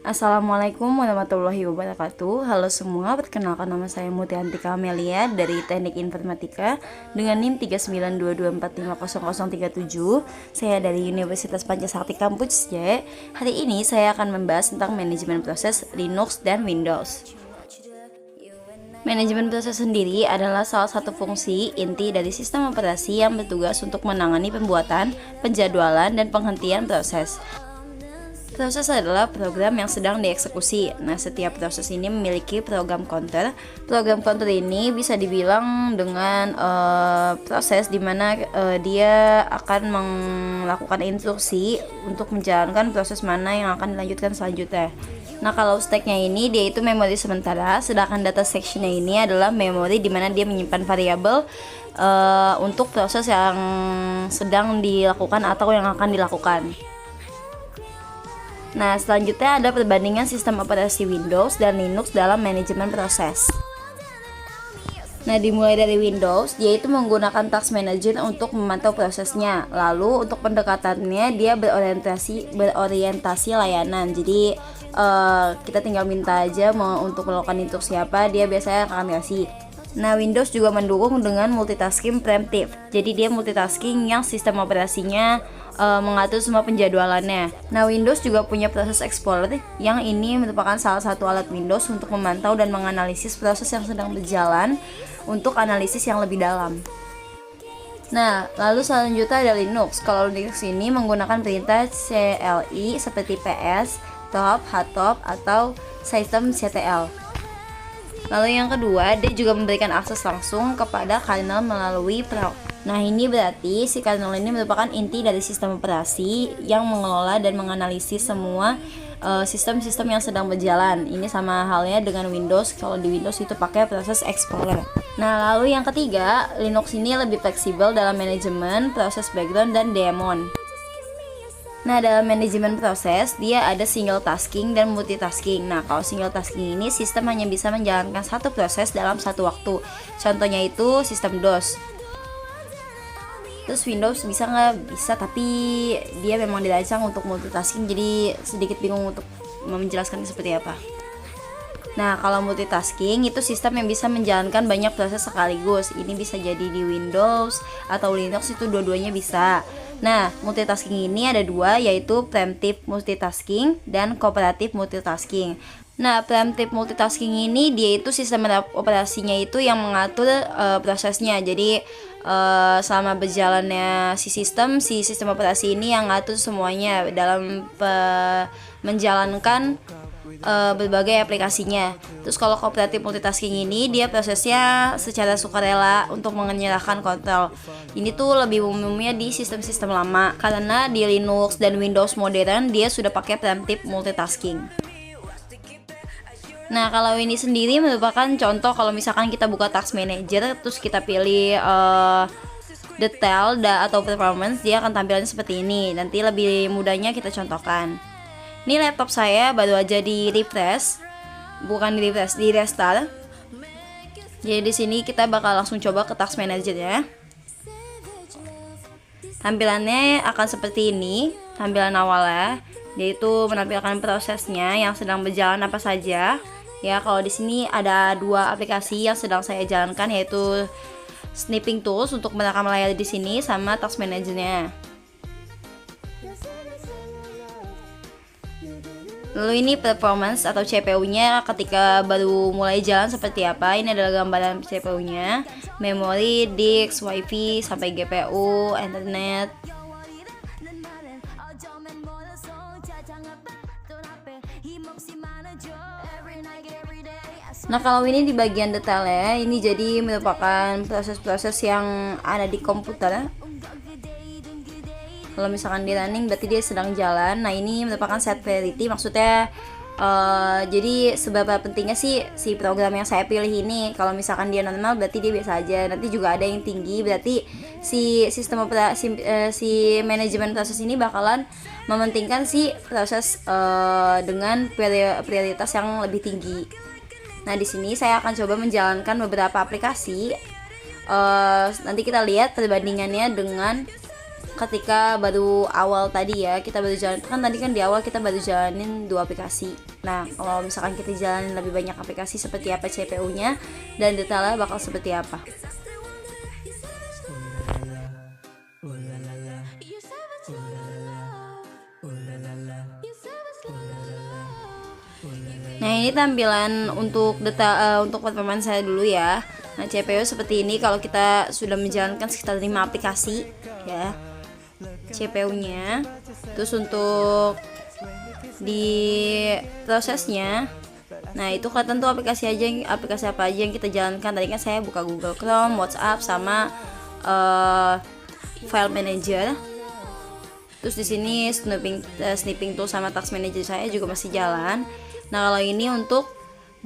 Assalamualaikum warahmatullahi wabarakatuh. Halo semua, perkenalkan nama saya Mutiantika Amelia dari Teknik Informatika dengan NIM 39224500037. Saya dari Universitas Pancasakti Kampus J. Hari ini saya akan membahas tentang manajemen proses Linux dan Windows. Manajemen proses sendiri adalah salah satu fungsi inti dari sistem operasi yang bertugas untuk menangani pembuatan, penjadwalan, dan penghentian proses. Proses adalah program yang sedang dieksekusi. Nah, setiap proses ini memiliki program counter. Program counter ini bisa dibilang dengan proses di mana dia akan melakukan instruksi untuk menjalankan proses mana yang akan dilanjutkan selanjutnya. Nah, kalau stacknya ini dia itu memori sementara, sedangkan data sectionnya ini adalah memori di mana dia menyimpan variabel untuk proses yang sedang dilakukan atau yang akan dilakukan. Nah, selanjutnya ada perbandingan sistem operasi Windows dan Linux dalam manajemen proses. Nah, dimulai dari Windows, dia itu menggunakan Task Manager untuk memantau prosesnya. Lalu untuk pendekatannya dia berorientasi layanan. Jadi kita tinggal minta aja mau untuk melakukan instruksi apa, dia biasanya akan kasih. Nah, Windows juga mendukung dengan multitasking preemptive. Jadi dia multitasking yang sistem operasinya mengatur semua penjadwalannya. Nah, Windows juga punya proses Explorer yang ini merupakan salah satu alat Windows untuk memantau dan menganalisis proses yang sedang berjalan untuk analisis yang lebih dalam. Nah, lalu selanjutnya ada Linux. Kalau Linux ini menggunakan perintah CLI seperti ps, top, htop, atau systemctl. Lalu yang kedua, dia juga memberikan akses langsung kepada kernel melalui proc. Nah, ini berarti si kernel ini merupakan inti dari sistem operasi yang mengelola dan menganalisis semua sistem-sistem yang sedang berjalan. Ini sama halnya dengan Windows. Kalau di Windows itu pakai proses Explorer. Nah, lalu yang ketiga, Linux ini lebih fleksibel dalam manajemen proses background dan daemon. Nah, dalam manajemen proses, dia ada single tasking dan multitasking. Nah, kalau single tasking ini, sistem hanya bisa menjalankan satu proses dalam satu waktu. Contohnya itu sistem DOS. Terus Windows bisa nggak? Bisa, tapi dia memang dirancang untuk multitasking, jadi sedikit bingung untuk menjelaskannya seperti apa. Nah, kalau multitasking itu sistem yang bisa menjalankan banyak proses sekaligus. Ini bisa jadi di Windows atau Linux, itu dua-duanya bisa. Nah, multitasking ini ada dua, yaitu preemptive multitasking dan cooperative multitasking. Nah, preemptive multitasking ini dia itu sistem operasinya itu yang mengatur prosesnya. Jadi selama berjalannya si sistem operasi ini yang ngatur semuanya dalam menjalankan berbagai aplikasinya. Terus kalau cooperative multitasking ini dia prosesnya secara sukarela untuk menyerahkan kontrol. Ini tuh lebih umumnya di sistem-sistem lama, karena di Linux dan Windows modern dia sudah pakai preemptive multitasking. Nah, kalau ini sendiri merupakan contoh kalau misalkan kita buka Task Manager terus kita pilih detail atau performance, dia akan tampilannya seperti ini. Nanti lebih mudahnya kita contohkan. Ini laptop saya baru aja di refresh, bukan di refresh, di restart. Jadi di sini kita bakal langsung coba ke Task Manager ya. Tampilannya akan seperti ini, tampilan awalnya, yaitu menampilkan prosesnya yang sedang berjalan apa saja. Ya, kalau di sini ada dua aplikasi yang sedang saya jalankan, yaitu Snipping Tools untuk merekam layar di sini sama Task Manager-nya. Lalu ini performance atau CPU-nya ketika baru mulai jalan seperti apa. Ini adalah gambaran CPU-nya, memori, disk, WiFi, sampai GPU, internet. Nah, kalau ini di bagian detailnya, ini jadi merupakan proses-proses yang ada di komputer. Kalau misalkan di running berarti dia sedang jalan. Nah, ini merupakan set priority, maksudnya jadi seberapa pentingnya sih si program yang saya pilih ini. Kalau misalkan dia normal berarti dia biasa aja. Nanti juga ada yang tinggi, berarti si sistem operasi si manajemen proses ini bakalan mementingkan si proses dengan prioritas yang lebih tinggi. Nah, di sini saya akan coba menjalankan beberapa aplikasi. Nanti kita lihat perbandingannya dengan ketika baru awal tadi ya, kita baru jalan, kan tadi kan di awal kita baru jalanin dua aplikasi. Nah, kalau misalkan kita jalanin lebih banyak aplikasi, seperti apa CPU-nya dan detailnya bakal seperti apa. Nah, ini tampilan untuk data untuk performance saya dulu ya. Nah, CPU seperti ini kalau kita sudah menjalankan sekitar 5 aplikasi ya. CPU-nya. Terus untuk di prosesnya, nah itu kelihatan tuh aplikasi apa aja yang kita jalankan. Tadi kan saya buka Google Chrome, WhatsApp, sama file manager. Terus di sini snipping tool sama task manager saya juga masih jalan. Nah, kalau ini untuk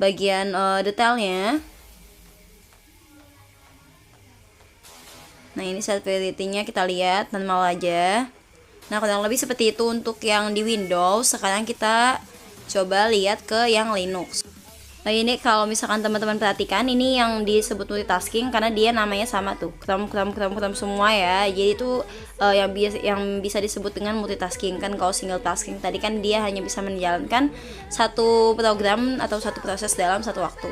bagian detailnya. Nah, ini set priority-nya kita lihat normal aja. Nah, kurang lebih seperti itu untuk yang di Windows. Sekarang kita coba lihat ke yang Linux. Nah, ini kalau misalkan teman-teman perhatikan, ini yang disebut multitasking karena dia namanya sama tuh, kram semua ya. Jadi itu yang bisa disebut dengan multitasking. Kan kalau single tasking tadi kan dia hanya bisa menjalankan satu program atau satu proses dalam satu waktu.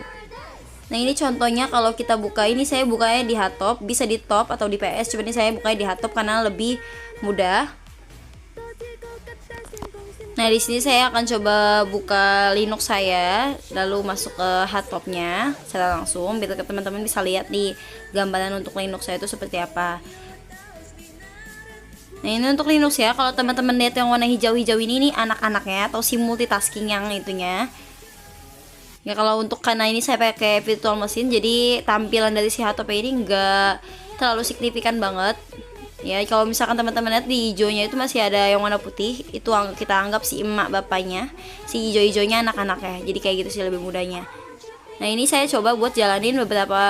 Nah, ini contohnya kalau kita buka, ini saya bukanya di hardtop, bisa di top atau di PS, cuma ini saya bukanya di hardtop karena lebih mudah. Nah, di sini saya akan coba buka Linux saya, lalu masuk ke hardtopnya secara langsung, biar teman-teman bisa lihat di gambaran untuk Linux saya itu seperti apa. Nah, ini untuk Linux ya. Kalau teman-teman lihat yang warna hijau-hijau ini anak-anaknya atau si multitasking yang itunya. Ya, kalau untuk karena ini saya pakai virtual machine, jadi tampilan dari si hardtop ini enggak terlalu signifikan banget. Ya, kalau misalkan teman-teman lihat di hijaunya itu masih ada yang warna putih, itu kita anggap si emak bapaknya, si hijau-hijaunya anak-anaknya. Jadi kayak gitu sih lebih mudahnya. Nah, ini saya coba buat jalanin beberapa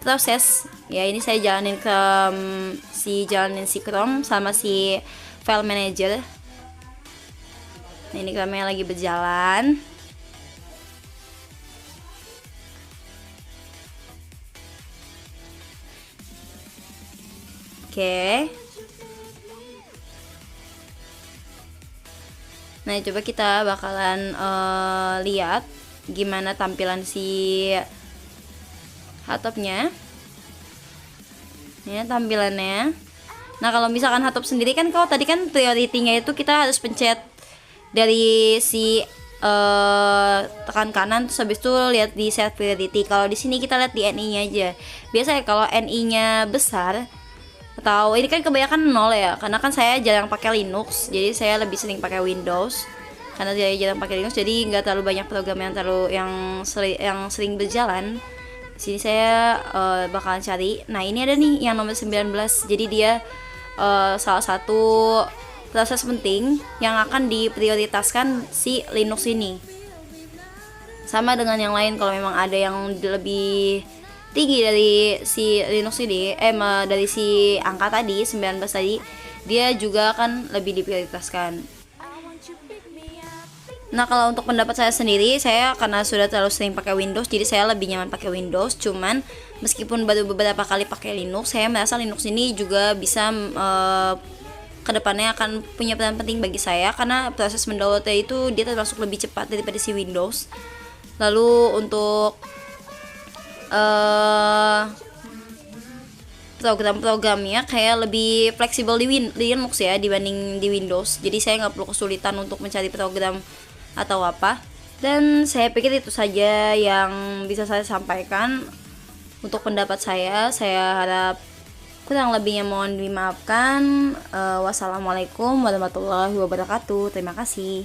proses. Ya, ini saya jalanin si Chrome sama si file manager. Nah, ini Chrome-nya lagi berjalan. Oke. Nah, coba kita bakalan lihat gimana tampilan si hardtopnya. Ini tampilannya. Nah, kalau misalkan hardtop sendiri kan, kalau tadi kan priority-nya itu kita harus pencet dari si tekan kanan, terus habis itu lihat di set priority. Kalau di sini kita lihat di NI-nya aja. Biasanya kalau NI-nya besar, atau ini kan kebanyakan 0 ya, karena kan saya jarang pakai Linux, jadi saya lebih sering pakai Windows. Karena saya jarang pakai Linux, jadi nggak terlalu banyak program yang sering berjalan. Di sini saya bakalan cari. Nah, ini ada nih yang nomor 19. Jadi dia salah satu proses penting yang akan diprioritaskan si Linux ini. Sama dengan yang lain, kalau memang ada yang lebih tinggi dari si Linux ini, dari si angka tadi 19 tadi, dia juga akan lebih diprioritaskan. Nah, kalau untuk pendapat saya sendiri, saya karena sudah terlalu sering pakai Windows, jadi saya lebih nyaman pakai Windows. Cuman meskipun baru beberapa kali pakai Linux, saya merasa Linux ini juga bisa kedepannya akan punya peran penting bagi saya, karena proses mendownloadnya itu dia termasuk lebih cepat daripada si Windows. Lalu untuk program-programnya kayak lebih fleksibel di Linux ya dibanding di Windows. Jadi saya nggak perlu kesulitan untuk mencari program atau apa. Dan saya pikir itu saja yang bisa saya sampaikan untuk pendapat saya. Saya harap kurang lebihnya mohon dimaafkan. Wassalamualaikum warahmatullahi wabarakatuh. Terima kasih.